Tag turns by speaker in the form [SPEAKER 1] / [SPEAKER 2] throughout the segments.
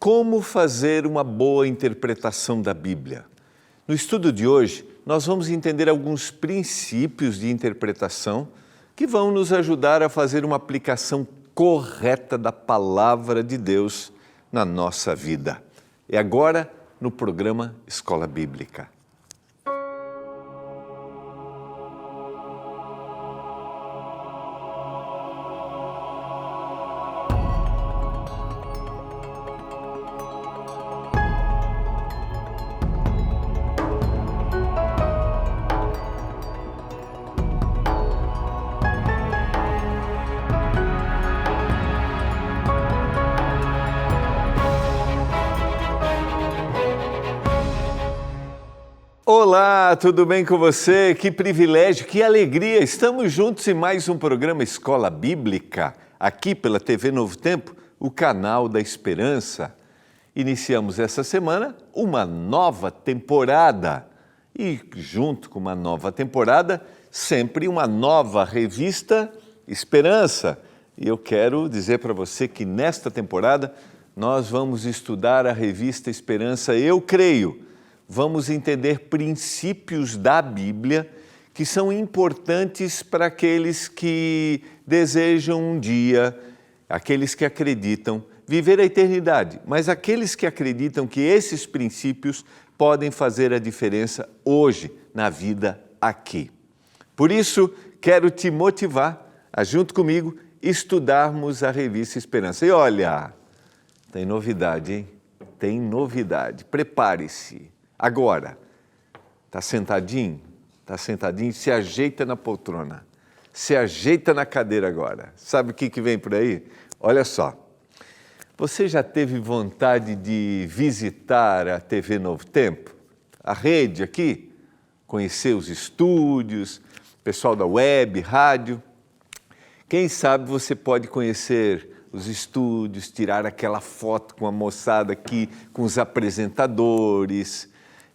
[SPEAKER 1] Como fazer uma boa interpretação da Bíblia? No estudo de hoje, nós vamos entender alguns princípios de interpretação que vão nos ajudar a fazer uma aplicação correta da Palavra de Deus na nossa vida. É agora no programa Escola Bíblica. Olá, tudo bem com você? Que privilégio, que alegria! Estamos juntos em mais um programa Escola Bíblica, aqui pela TV Novo Tempo, o canal da Esperança. Iniciamos essa semana uma nova temporada e, junto com uma nova temporada, sempre uma nova revista Esperança. E eu quero dizer para você que nesta temporada nós vamos estudar a revista Esperança Eu Creio. Vamos entender princípios da Bíblia que são importantes para aqueles que desejam um dia, aqueles que acreditam viver a eternidade, mas aqueles que acreditam que esses princípios podem fazer a diferença hoje na vida aqui. Por isso, quero te motivar a, junto comigo, estudarmos a revista Esperança. E olha, tem novidade, hein? Tem novidade. Prepare-se. Agora, está sentadinho? Está sentadinho? Se ajeita na poltrona. Se ajeita na cadeira agora. Sabe o que vem por aí? Olha só. Você já teve vontade de visitar a TV Novo Tempo? A rede aqui? Conhecer os estúdios, pessoal da web, rádio? Quem sabe você pode conhecer os estúdios, tirar aquela foto com a moçada aqui, com os apresentadores.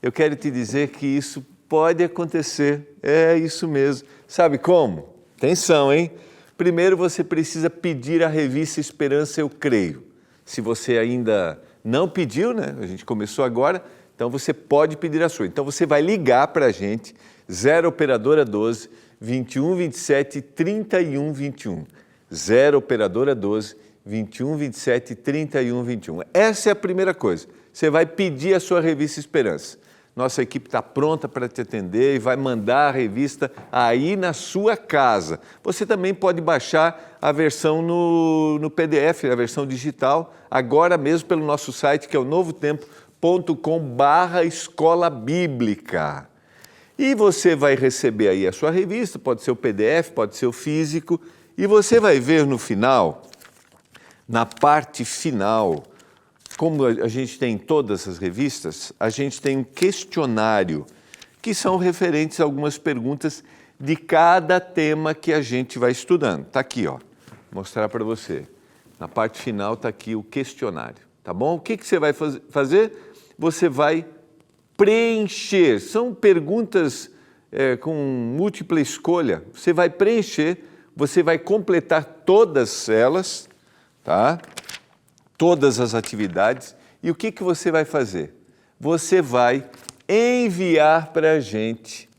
[SPEAKER 1] Eu quero te dizer que isso pode acontecer, é isso mesmo. Sabe como? Atenção, hein? Primeiro você precisa pedir a revista Esperança Eu Creio. Se você ainda não pediu, né? A gente começou agora, então você pode pedir a sua. Então você vai ligar para a gente, 0 operadora 12 21 27 31 21. 0 operadora 12 21 27 31 21. Essa é a primeira coisa. Você vai pedir a sua revista Esperança. Nossa equipe está pronta para te atender e vai mandar a revista aí na sua casa. Você também pode baixar a versão no PDF, a versão digital, agora mesmo pelo nosso site, que é o novotempo.com/escola bíblica. E você vai receber aí a sua revista, pode ser o PDF, pode ser o físico, e você vai ver no final, na parte final, como a gente tem em todas as revistas, a gente tem um questionário que são referentes a algumas perguntas de cada tema que a gente vai estudando. Está aqui, ó. Vou mostrar para você. Na parte final está aqui o questionário, tá bom? O que você vai fazer? Você vai preencher. São perguntas com múltipla escolha. Você vai preencher, você vai completar todas elas, tá? Todas as atividades, e o que você vai fazer? Você vai enviar para a gente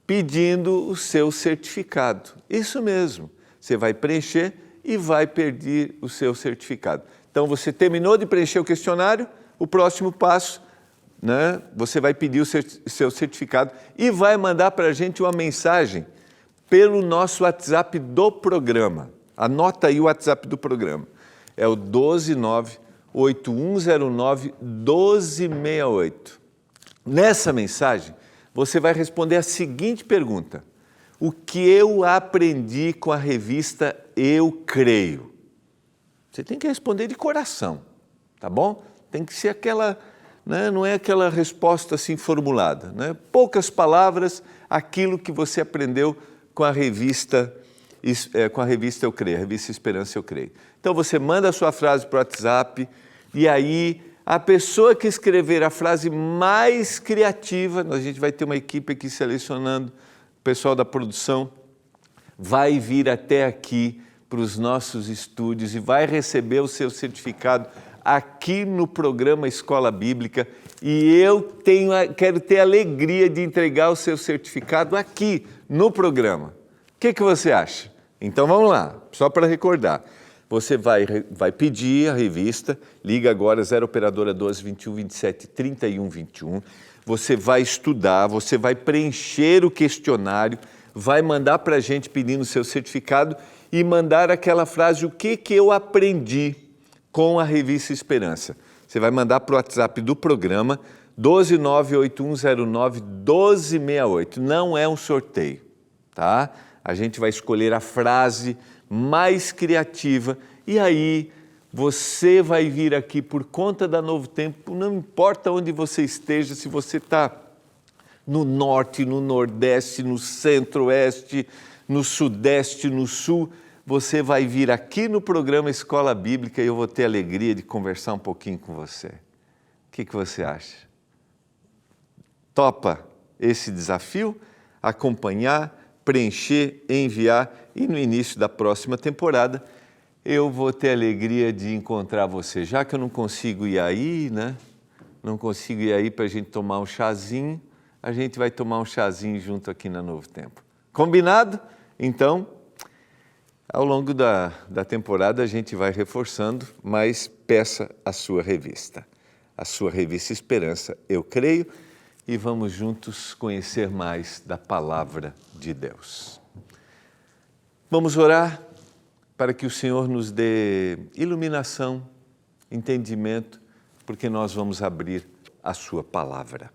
[SPEAKER 1] pedindo o seu certificado. Isso mesmo, você vai preencher e vai pedir o seu certificado. Então você terminou de preencher o questionário, o próximo passo, né? Você vai pedir o seu certificado e vai mandar para a gente uma mensagem pelo nosso WhatsApp do programa. Anota aí o WhatsApp do programa. É o 129-8109-1268. Nessa mensagem, você vai responder a seguinte pergunta: o que eu aprendi com a revista Eu Creio? Você tem que responder de coração, tá bom? Tem que ser aquela, né, não é aquela resposta assim formulada, né? Poucas palavras, aquilo que você aprendeu com a revista Eu Creio, a revista Esperança Eu Creio. Então você manda a sua frase para o WhatsApp e aí a pessoa que escrever a frase mais criativa, a gente vai ter uma equipe aqui selecionando, o pessoal da produção vai vir até aqui para os nossos estúdios e vai receber o seu certificado aqui no programa Escola Bíblica e eu quero ter a alegria de entregar o seu certificado aqui no programa. O que você acha? Então vamos lá, só para recordar. Você vai pedir a revista, liga agora 0 operadora 12 21 27 31 21. Você vai estudar, você vai preencher o questionário, vai mandar para a gente pedindo o seu certificado e mandar aquela frase, o que eu aprendi com a Revista Esperança. Você vai mandar para o WhatsApp do programa 12981091268. Não é um sorteio, tá? A gente vai escolher a frase mais criativa e aí você vai vir aqui por conta da Novo Tempo, não importa onde você esteja, se você está no norte, no nordeste, no centro-oeste, no sudeste, no sul, você vai vir aqui no programa Escola Bíblica e eu vou ter a alegria de conversar um pouquinho com você. O que você acha? Topa esse desafio? Acompanhar, preencher, enviar e no início da próxima temporada eu vou ter a alegria de encontrar você. Já que eu não consigo ir aí, né? Não consigo ir aí para a gente tomar um chazinho, a gente vai tomar um chazinho junto aqui na Novo Tempo. Combinado? Então, ao longo da temporada a gente vai reforçando, mas peça a sua revista Esperança, eu creio, e vamos juntos conhecer mais da Palavra de Deus. Vamos orar para que o Senhor nos dê iluminação, entendimento, porque nós vamos abrir a sua palavra.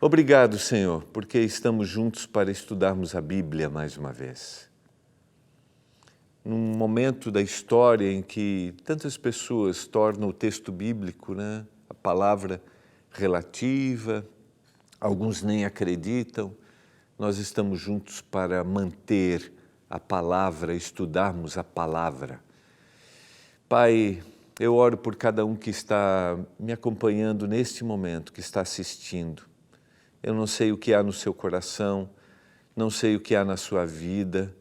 [SPEAKER 1] Obrigado, Senhor, porque estamos juntos para estudarmos a Bíblia mais uma vez. Num momento da história em que tantas pessoas tornam o texto bíblico, né, a palavra relativa, alguns nem acreditam, nós estamos juntos para manter a palavra, estudarmos a palavra. Pai, eu oro por cada um que está me acompanhando neste momento, que está assistindo. Eu não sei o que há no seu coração, não sei o que há na sua vida,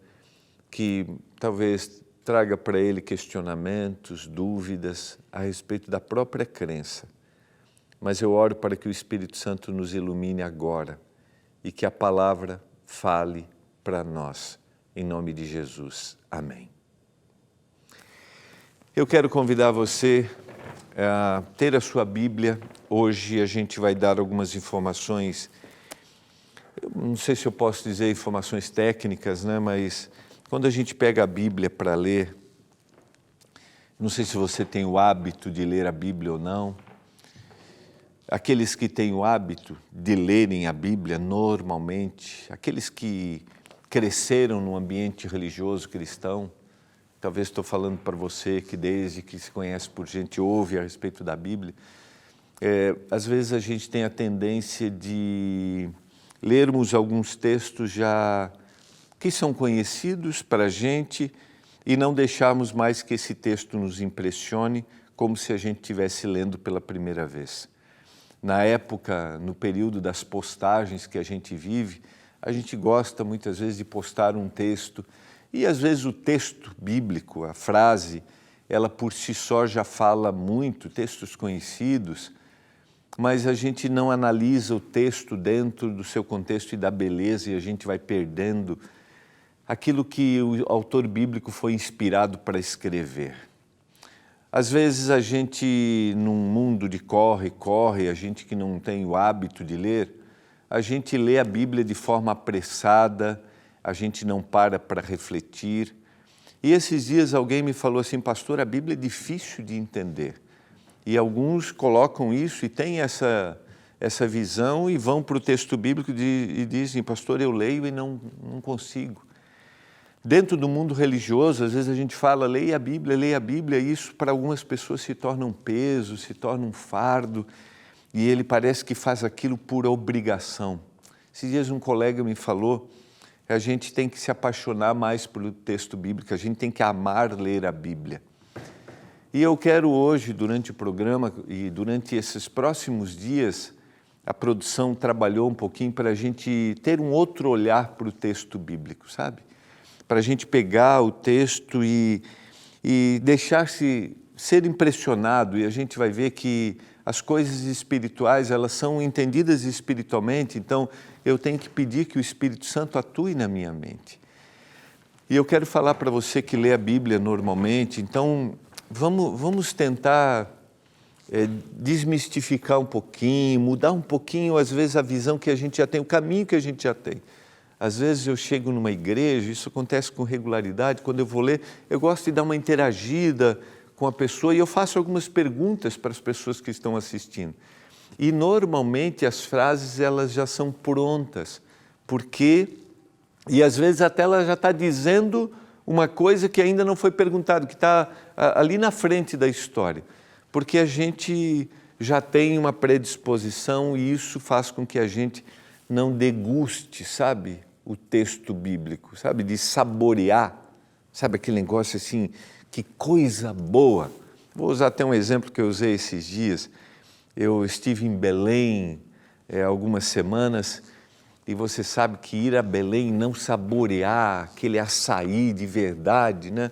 [SPEAKER 1] que talvez traga para ele questionamentos, dúvidas a respeito da própria crença. Mas eu oro para que o Espírito Santo nos ilumine agora e que a palavra fale para nós. Em nome de Jesus. Amém. Eu quero convidar você a ter a sua Bíblia. Hoje a gente vai dar algumas informações, eu não sei se eu posso dizer informações técnicas, né? Mas quando a gente pega a Bíblia para ler, não sei se você tem o hábito de ler a Bíblia ou não, aqueles que têm o hábito de lerem a Bíblia normalmente, aqueles que cresceram num ambiente religioso cristão, talvez estou falando para você que desde que se conhece por gente ouve a respeito da Bíblia, às vezes a gente tem a tendência de lermos alguns textos já que são conhecidos para a gente e não deixarmos mais que esse texto nos impressione como se a gente estivesse lendo pela primeira vez. Na época, no período das postagens que a gente vive, a gente gosta muitas vezes de postar um texto e às vezes o texto bíblico, a frase, ela por si só já fala muito, textos conhecidos, mas a gente não analisa o texto dentro do seu contexto e da beleza e a gente vai perdendo aquilo que o autor bíblico foi inspirado para escrever. Às vezes a gente, num mundo de corre, a gente que não tem o hábito de ler, a gente lê a Bíblia de forma apressada, a gente não para refletir. E esses dias alguém me falou assim, pastor, a Bíblia é difícil de entender. E alguns colocam isso e têm essa visão e vão para o texto bíblico e dizem, pastor, eu leio e não consigo. Dentro do mundo religioso, às vezes a gente fala, leia a Bíblia, e isso para algumas pessoas se torna um peso, se torna um fardo, e ele parece que faz aquilo por obrigação. Esses dias um colega me falou, a gente tem que se apaixonar mais pelo texto bíblico, a gente tem que amar ler a Bíblia. E eu quero hoje, durante o programa e durante esses próximos dias, a produção trabalhou um pouquinho para a gente ter um outro olhar para o texto bíblico, sabe? Para a gente pegar o texto e deixar-se ser impressionado, e a gente vai ver que as coisas espirituais, elas são entendidas espiritualmente, então eu tenho que pedir que o Espírito Santo atue na minha mente. E eu quero falar para você que lê a Bíblia normalmente, então vamos tentar desmistificar um pouquinho, mudar um pouquinho, às vezes, a visão que a gente já tem, o caminho que a gente já tem. Às vezes eu chego numa igreja, isso acontece com regularidade, quando eu vou ler, eu gosto de dar uma interagida com a pessoa e eu faço algumas perguntas para as pessoas que estão assistindo. E normalmente as frases elas já são prontas, e às vezes até ela já está dizendo uma coisa que ainda não foi perguntado, que está ali na frente da história. Porque a gente já tem uma predisposição e isso faz com que a gente não deguste, sabe, o texto bíblico, sabe, de saborear, sabe aquele negócio assim, que coisa boa. Vou usar até um exemplo que eu usei esses dias. Eu estive em Belém algumas semanas e você sabe que ir a Belém e não saborear aquele açaí de verdade, né?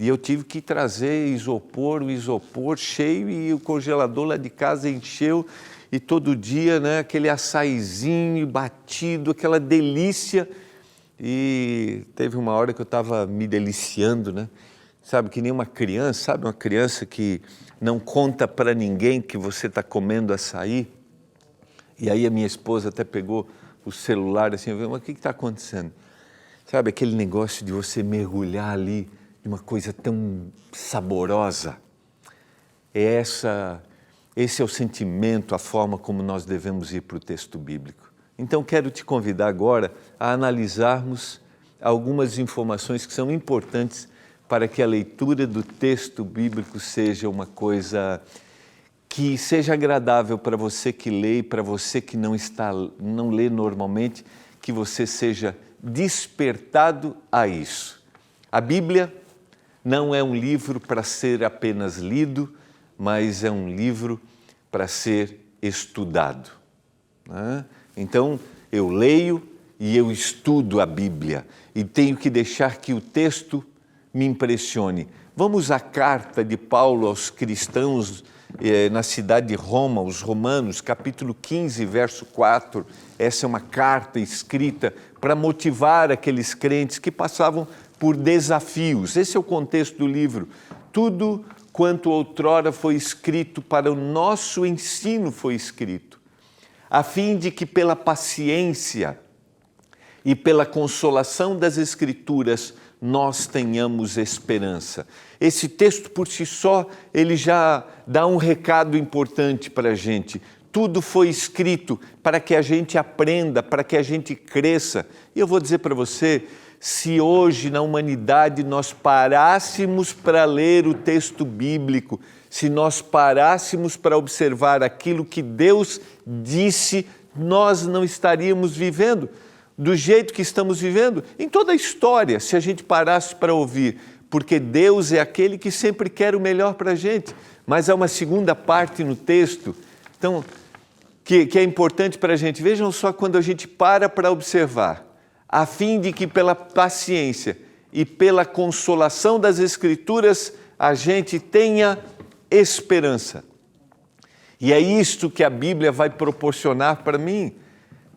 [SPEAKER 1] E eu tive que trazer o isopor cheio e o congelador lá de casa encheu e todo dia, né, aquele açaizinho batido, aquela delícia. E teve uma hora que eu estava me deliciando, né? Sabe, que nem uma criança, sabe, uma criança que não conta para ninguém que você está comendo açaí. E aí a minha esposa até pegou o celular assim, mas o que está acontecendo? Sabe, aquele negócio de você mergulhar ali em uma coisa tão saborosa. Esse é o sentimento, a forma como nós devemos ir para o texto bíblico. Então quero te convidar agora a analisarmos algumas informações que são importantes para que a leitura do texto bíblico seja uma coisa que seja agradável para você que lê e para você que não lê normalmente, que você seja despertado a isso. A Bíblia não é um livro para ser apenas lido, mas é um livro para ser estudado, né? Então, eu leio e eu estudo a Bíblia e tenho que deixar que o texto me impressione. Vamos à carta de Paulo aos cristãos na cidade de Roma, os Romanos, capítulo 15, verso 4. Essa é uma carta escrita para motivar aqueles crentes que passavam por desafios. Esse é o contexto do livro. Tudo quanto outrora foi escrito para o nosso ensino foi escrito, a fim de que pela paciência e pela consolação das Escrituras nós tenhamos esperança. Esse texto por si só, ele já dá um recado importante para a gente. Tudo foi escrito para que a gente aprenda, para que a gente cresça. E eu vou dizer para você, se hoje na humanidade nós parássemos para ler o texto bíblico, se nós parássemos para observar aquilo que Deus disse, nós não estaríamos vivendo do jeito que estamos vivendo em toda a história, se a gente parasse para ouvir, porque Deus é aquele que sempre quer o melhor para a gente. Mas há uma segunda parte no texto, então, que é importante para a gente. Vejam só quando a gente para observar, a fim de que pela paciência e pela consolação das Escrituras a gente tenha esperança. E é isto que a Bíblia vai proporcionar para mim.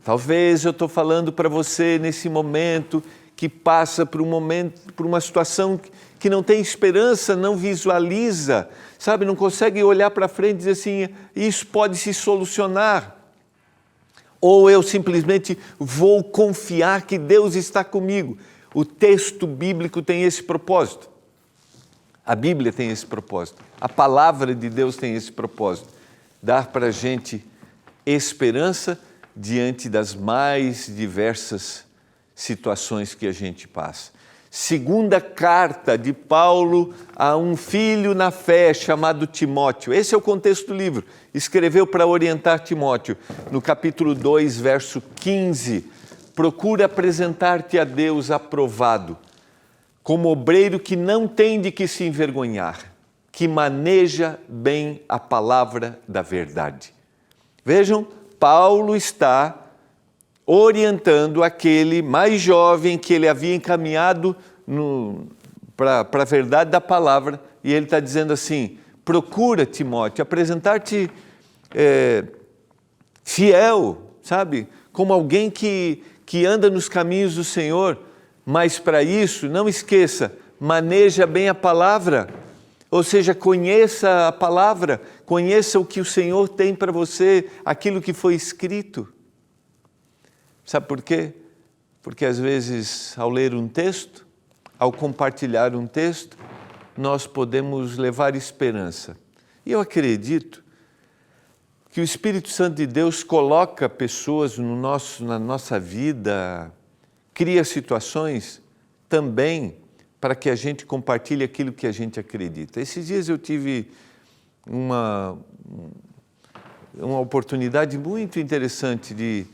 [SPEAKER 1] Talvez eu estou falando para você nesse momento que passa por uma situação que não tem esperança, não visualiza, sabe, não consegue olhar para frente e dizer assim, isso pode se solucionar. Ou eu simplesmente vou confiar que Deus está comigo. O texto bíblico tem esse propósito. A Bíblia tem esse propósito. A palavra de Deus tem esse propósito. Dar para a gente esperança diante das mais diversas situações que a gente passa. Segunda carta de Paulo a um filho na fé chamado Timóteo. Esse é o contexto do livro. Escreveu para orientar Timóteo. No capítulo 2, verso 15, procura apresentar-te a Deus aprovado, como obreiro que não tem de que se envergonhar, que maneja bem a palavra da verdade. Vejam, Paulo está orientando aquele mais jovem que ele havia encaminhado para a verdade da palavra, e ele está dizendo assim, procura, Timóteo, apresentar-te fiel, sabe? Como alguém que anda nos caminhos do Senhor. Mas para isso, não esqueça, maneja bem a palavra. Ou seja, conheça a palavra, conheça o que o Senhor tem para você, aquilo que foi escrito. Sabe por quê? Porque às vezes, ao ler um texto, ao compartilhar um texto, nós podemos levar esperança. E eu acredito que o Espírito Santo de Deus coloca pessoas na nossa vida, cria situações também para que a gente compartilhe aquilo que a gente acredita. Esses dias eu tive uma oportunidade muito interessante de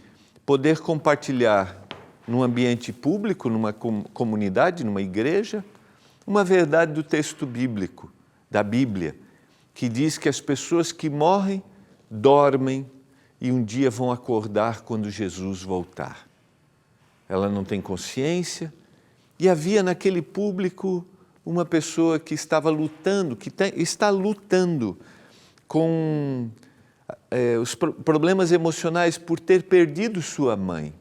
[SPEAKER 1] poder compartilhar num ambiente público, numa comunidade, numa igreja, uma verdade do texto bíblico, da Bíblia, que diz que as pessoas que morrem, dormem e um dia vão acordar quando Jesus voltar. Ela não tem consciência e havia naquele público uma pessoa que estava lutando, está lutando com os problemas emocionais por ter perdido sua mãe.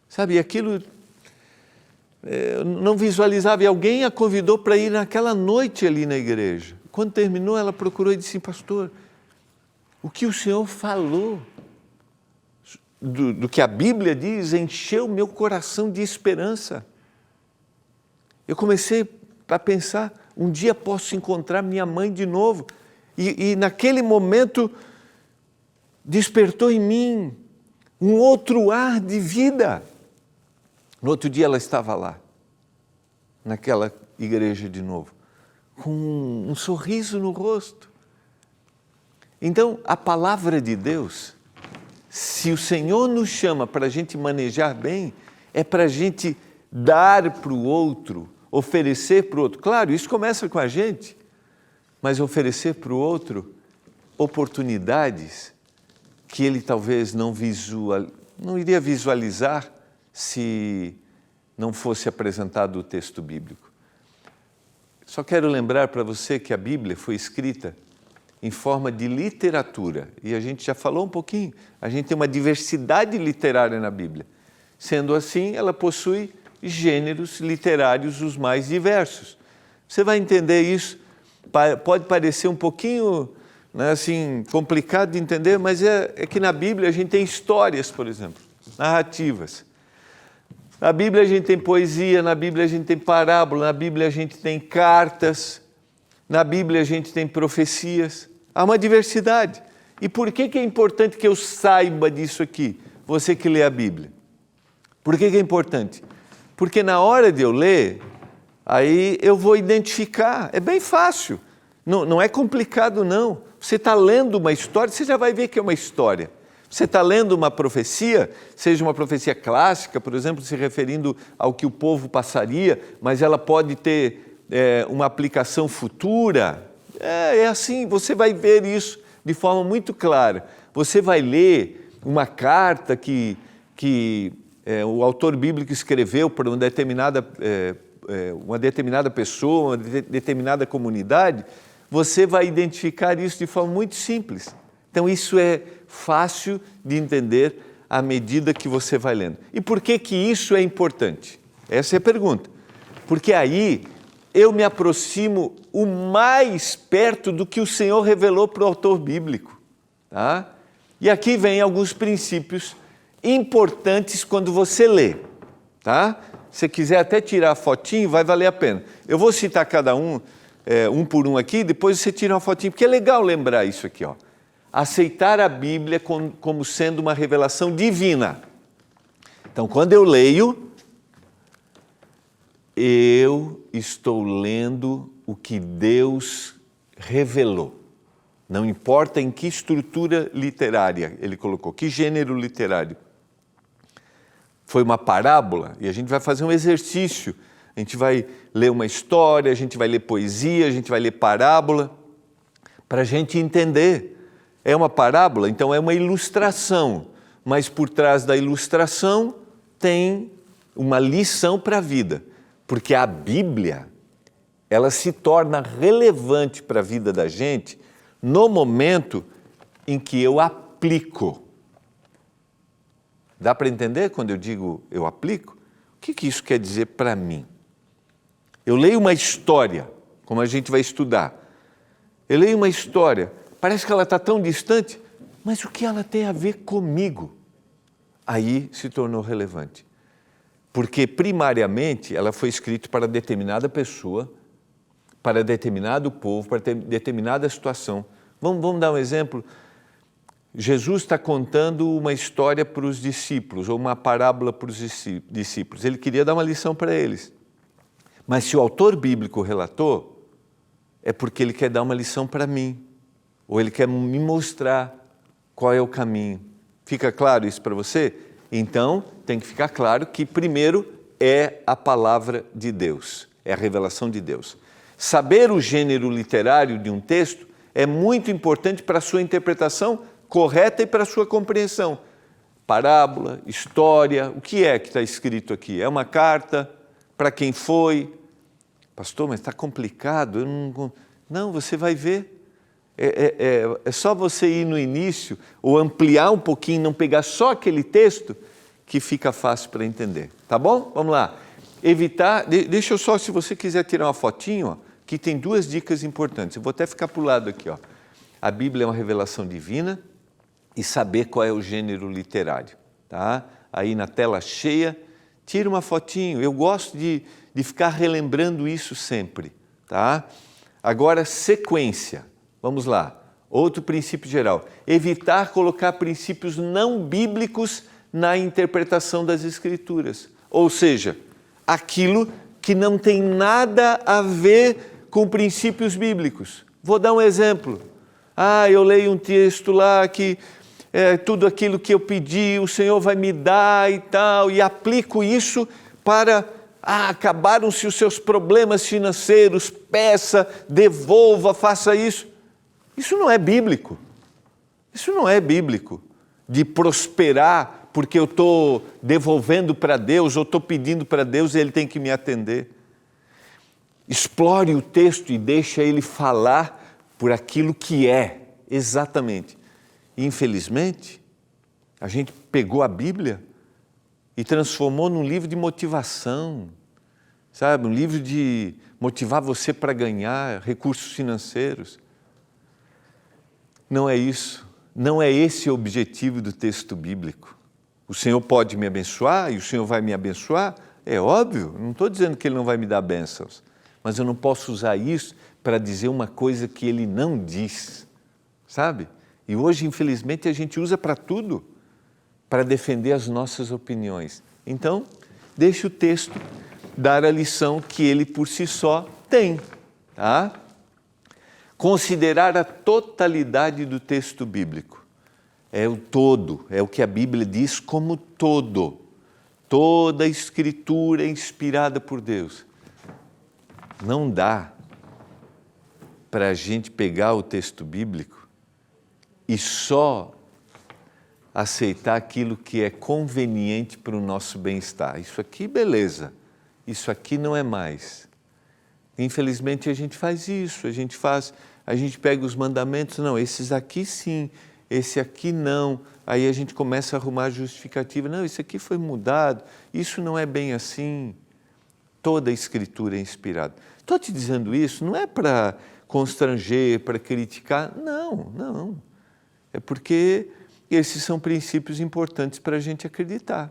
[SPEAKER 1] Sabe, aquilo não visualizava, e alguém a convidou para ir naquela noite ali na igreja. Quando terminou, ela procurou e disse: pastor, o que o senhor falou, do que a Bíblia diz, encheu meu coração de esperança. Eu comecei a pensar, um dia posso encontrar minha mãe de novo. E naquele momento despertou em mim um outro ar de vida. No outro dia ela estava lá, naquela igreja de novo, com um sorriso no rosto. Então, a palavra de Deus, se o Senhor nos chama para a gente manejar bem, é para a gente dar para o outro, oferecer para o outro. Claro, isso começa com a gente, mas oferecer para o outro oportunidades que ele talvez não iria visualizar se não fosse apresentado o texto bíblico. Só quero lembrar para você que a Bíblia foi escrita em forma de literatura, e a gente já falou um pouquinho, a gente tem uma diversidade literária na Bíblia. Sendo assim, ela possui gêneros literários os mais diversos. Você vai entender isso, pode parecer um pouquinho assim, complicado de entender, mas é que na Bíblia a gente tem histórias, por exemplo, narrativas. Na Bíblia a gente tem poesia, na Bíblia a gente tem parábola, na Bíblia a gente tem cartas, na Bíblia a gente tem profecias. Há uma diversidade. E por que é importante que eu saiba disso aqui, você que lê a Bíblia? Por que é importante? Porque na hora de eu ler, aí eu vou identificar. É bem fácil, não é complicado não. Você está lendo uma história, você já vai ver que é uma história. Você está lendo uma profecia, seja uma profecia clássica, por exemplo, se referindo ao que o povo passaria, mas ela pode ter uma aplicação futura. É assim, você vai ver isso de forma muito clara. Você vai ler uma carta que o autor bíblico escreveu para uma determinada pessoa, uma determinada comunidade, você vai identificar isso de forma muito simples. Então, isso é fácil de entender à medida que você vai lendo. E por que isso é importante? Essa é a pergunta. Porque aí eu me aproximo o mais perto do que o Senhor revelou para o autor bíblico. Tá? E aqui vem alguns princípios importantes quando você lê. Tá? Se você quiser até tirar a fotinho, vai valer a pena. Eu vou citar cada um por um aqui, depois você tira uma fotinho, porque é legal lembrar isso aqui. Ó. Aceitar a Bíblia como sendo uma revelação divina. Então, quando eu leio, eu estou lendo o que Deus revelou. Não importa em que estrutura literária ele colocou, que gênero literário. Foi uma parábola, e a gente vai fazer um exercício. A gente vai ler uma história, a gente vai ler poesia, a gente vai ler parábola, para a gente entender. É uma parábola, então é uma ilustração, mas por trás da ilustração tem uma lição para a vida, porque a Bíblia ela se torna relevante para a vida da gente no momento em que eu aplico. Dá para entender quando eu digo eu aplico? O que isso quer dizer para mim? Eu leio uma história, como a gente vai estudar. Eu leio uma história, parece que ela está tão distante, mas o que ela tem a ver comigo? Aí se tornou relevante. Porque, primariamente, ela foi escrita para determinada pessoa, para determinado povo, para determinada situação. Vamos dar um exemplo? Jesus está contando uma história para os discípulos, ou uma parábola para os discípulos. Ele queria dar uma lição para eles. Mas se o autor bíblico relatou, é porque ele quer dar uma lição para mim, ou ele quer me mostrar qual é o caminho. Fica claro isso para você? Então, tem que ficar claro que, primeiro, é a palavra de Deus, é a revelação de Deus. Saber o gênero literário de um texto é muito importante para a sua interpretação correta e para a sua compreensão. Parábola, história, o que é que está escrito aqui? É uma carta? Para quem foi? Pastor, mas está complicado. Não, você vai ver. É só você ir no início ou ampliar um pouquinho, não pegar só aquele texto, que fica fácil para entender. Tá bom? Vamos lá. Evitar, deixa eu só, se você quiser tirar uma fotinho, ó, que tem duas dicas importantes. Eu vou até ficar para o lado aqui. Ó. A Bíblia é uma revelação divina e saber qual é o gênero literário. Tá? Aí na tela cheia, tira uma fotinho. Eu gosto de ficar relembrando isso sempre. Tá? Agora, sequência. Vamos lá. Outro princípio geral. Evitar colocar princípios não bíblicos na interpretação das Escrituras. Ou seja, aquilo que não tem nada a ver com princípios bíblicos. Vou dar um exemplo. Eu leio um texto lá que tudo aquilo que eu pedi, o Senhor vai me dar e tal, e aplico isso para acabaram-se os seus problemas financeiros, peça, devolva, faça isso. Isso não é bíblico. Isso não é bíblico. De prosperar porque eu estou devolvendo para Deus, ou estou pedindo para Deus e Ele tem que me atender. Explore o texto e deixa ele falar por aquilo que é, exatamente. Infelizmente, a gente pegou a Bíblia e transformou num livro de motivação, sabe? Um livro de motivar você para ganhar recursos financeiros. Não é isso. Não é esse o objetivo do texto bíblico. O Senhor pode me abençoar e o Senhor vai me abençoar? É óbvio, não estou dizendo que Ele não vai me dar bênçãos, mas eu não posso usar isso para dizer uma coisa que Ele não diz, sabe? E hoje, infelizmente, a gente usa para tudo, para defender as nossas opiniões. Então, deixe o texto dar a lição que ele por si só tem, tá? Considerar a totalidade do texto bíblico. É o todo, é o que a Bíblia diz como todo. Toda a Escritura é inspirada por Deus. Não dá para a gente pegar o texto bíblico e só aceitar aquilo que é conveniente para o nosso bem-estar. Isso aqui, beleza. Isso aqui não é mais. Infelizmente, a gente faz isso. A gente pega os mandamentos, não, esses aqui sim, esse aqui não. Aí a gente começa a arrumar a justificativa. Não, isso aqui foi mudado, isso não é bem assim. Toda a Escritura é inspirada. Estou te dizendo isso, não é para constranger, para criticar, não. É porque esses são princípios importantes para a gente acreditar,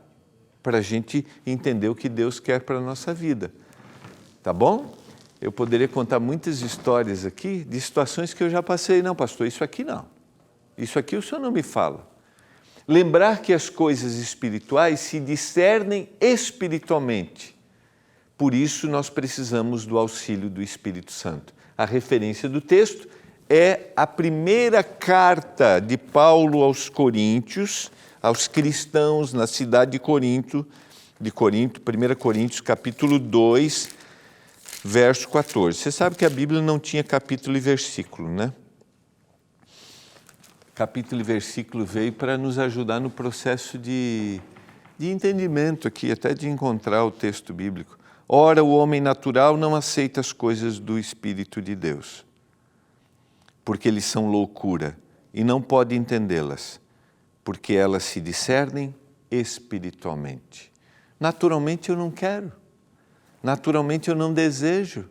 [SPEAKER 1] para a gente entender o que Deus quer para a nossa vida. Tá bom? Eu poderia contar muitas histórias aqui de situações que eu já passei. Não, pastor, isso aqui não. Isso aqui o senhor não me fala. Lembrar que as coisas espirituais se discernem espiritualmente. Por isso, nós precisamos do auxílio do Espírito Santo. A referência do texto é a primeira carta de Paulo aos Coríntios, aos cristãos na cidade de Corinto, 1 Coríntios, capítulo 2, verso 14. Você sabe que a Bíblia não tinha capítulo e versículo, né? Capítulo e versículo veio para nos ajudar no processo de entendimento aqui, até de encontrar o texto bíblico. Ora, o homem natural não aceita as coisas do Espírito de Deus, porque eles são loucura e não pode entendê-las, porque elas se discernem espiritualmente. Naturalmente eu não quero, naturalmente eu não desejo,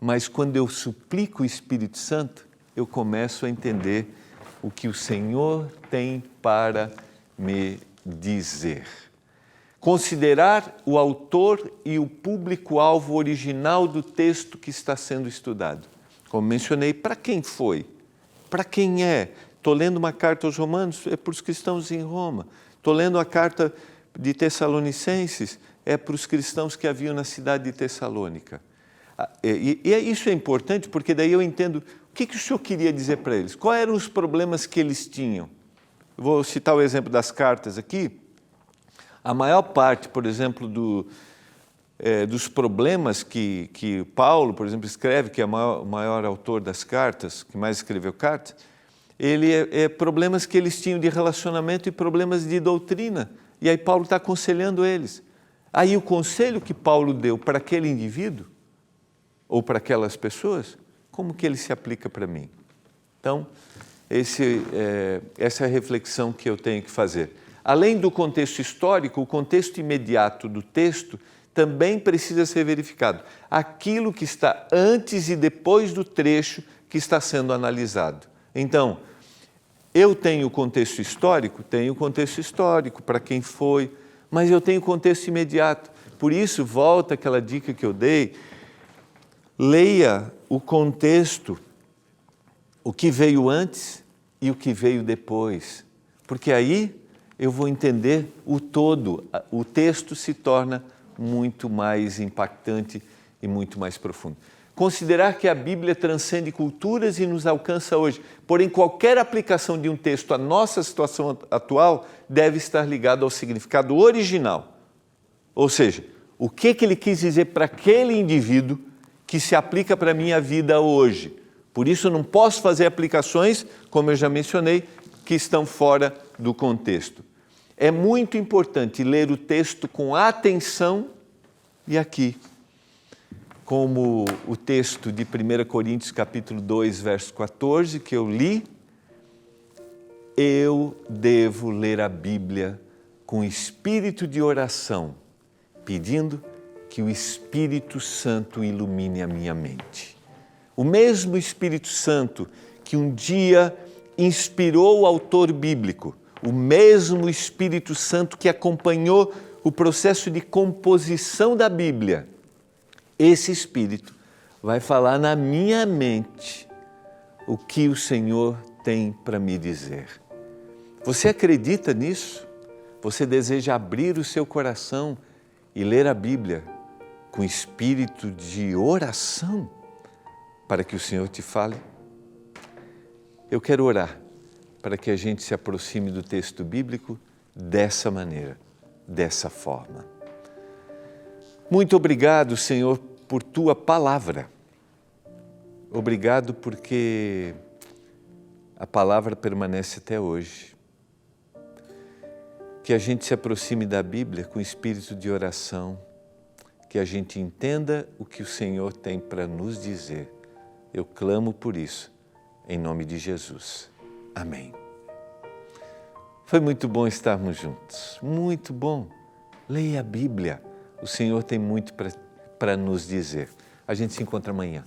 [SPEAKER 1] mas quando eu suplico o Espírito Santo, eu começo a entender o que o Senhor tem para me dizer. Considerar o autor e o público-alvo original do texto que está sendo estudado. Como mencionei, para quem foi? Para quem é? Estou lendo uma carta aos Romanos, é para os cristãos em Roma. Estou lendo a carta de Tessalonicenses, é para os cristãos que haviam na cidade de Tessalônica. E isso é importante porque daí eu entendo o que o Senhor queria dizer para eles. Quais eram os problemas que eles tinham? Vou citar o exemplo das cartas aqui. A maior parte, por exemplo, dos problemas que Paulo, por exemplo, escreve, que é o maior autor das cartas, que mais escreveu cartas, ele é problemas que eles tinham de relacionamento e problemas de doutrina. E aí Paulo está aconselhando eles. Aí o conselho que Paulo deu para aquele indivíduo, ou para aquelas pessoas, como que ele se aplica para mim? Então, essa é a reflexão que eu tenho que fazer. Além do contexto histórico, o contexto imediato do texto também precisa ser verificado. Aquilo que está antes e depois do trecho que está sendo analisado. Então, eu tenho o contexto histórico? Tenho o contexto histórico, para quem foi, mas eu tenho o contexto imediato. Por isso, volta aquela dica que eu dei, leia o contexto, o que veio antes e o que veio depois, porque aí eu vou entender o todo, o texto se torna muito mais impactante e muito mais profundo. Considerar que a Bíblia transcende culturas e nos alcança hoje, porém qualquer aplicação de um texto à nossa situação atual deve estar ligado ao significado original, ou seja, o que ele quis dizer para aquele indivíduo que se aplica para a minha vida hoje. Por isso, eu não posso fazer aplicações, como eu já mencionei, que estão fora do contexto. É muito importante ler o texto com atenção e aqui, como o texto de 1 Coríntios capítulo 2, verso 14, que eu li, eu devo ler a Bíblia com espírito de oração, pedindo que o Espírito Santo ilumine a minha mente. O mesmo Espírito Santo que um dia inspirou o autor bíblico, o mesmo Espírito Santo que acompanhou o processo de composição da Bíblia, esse Espírito vai falar na minha mente o que o Senhor tem para me dizer. Você acredita nisso? Você deseja abrir o seu coração e ler a Bíblia com espírito de oração para que o Senhor te fale? Eu quero orar para que a gente se aproxime do texto bíblico dessa maneira, dessa forma. Muito obrigado, Senhor, por Tua palavra. Obrigado porque a palavra permanece até hoje. Que a gente se aproxime da Bíblia com espírito de oração, que a gente entenda o que o Senhor tem para nos dizer. Eu clamo por isso, em nome de Jesus. Amém. Foi muito bom estarmos juntos, muito bom. Leia a Bíblia, o Senhor tem muito para nos dizer. A gente se encontra amanhã.